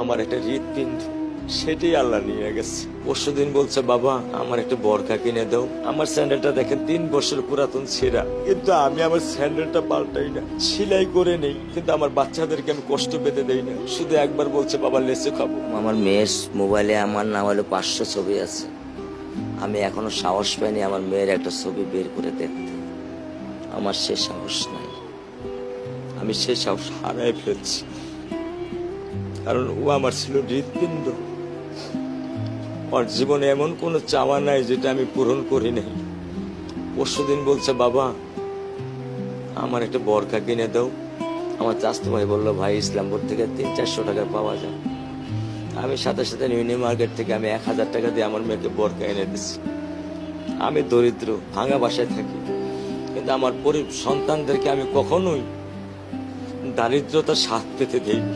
আমার একটা হৃৎপিণ্ড, সেটাই আল্লাহ নিয়ে গেছে। পরশুদিন বলছে, বাবা আমার একটা বরখা কিনে দাও। আমার স্যান্ডেলটা দেখেন 3 বছর পুরাতন ছেঁড়া, কিন্তু আমি আমার স্যান্ডেলটা পাল্টাই না, সেলাই করে নেই। কিন্তু আমার বাচ্চাদেরকে আমি কষ্ট পেতে দেই না। শুধু একবার বলছে, বাবা লেচে খাবো। আমার মেয়ের মোবাইলে আমার নাম হলো 500 ছবি আছে। আমি এখনো সাহস পাইনি আমার মেয়ের একটা ছবি বের করে দেখতে। আমার সে সাহস নাই। আমি সে সাহস হারাই ফেলছি, কারণ ও আমার ছিল হৃৎপিণ্ড। ওর জীবনে এমন কোনো চাওয়া নাই যেটা আমি পূরণ করি নাই। পরশুদিন বলছে, বাবা আমার একটা বরখা কিনে দাও। আমার চাচতো ভাই বললো, ভাই ইসলামপুর থেকে 300-400 টাকা পাওয়া যায়। আমি সাথে সাথে নিউ মার্কেট থেকে আমি 1000 টাকা দিয়ে আমার মেয়েকে বরখা এনে দিচ্ছি। আমি দরিদ্র, ভাঙা বাসায় থাকি, কিন্তু আমার সন্তানদেরকে আমি কখনোই দারিদ্রতার স্বাদ পেতে দেইনি।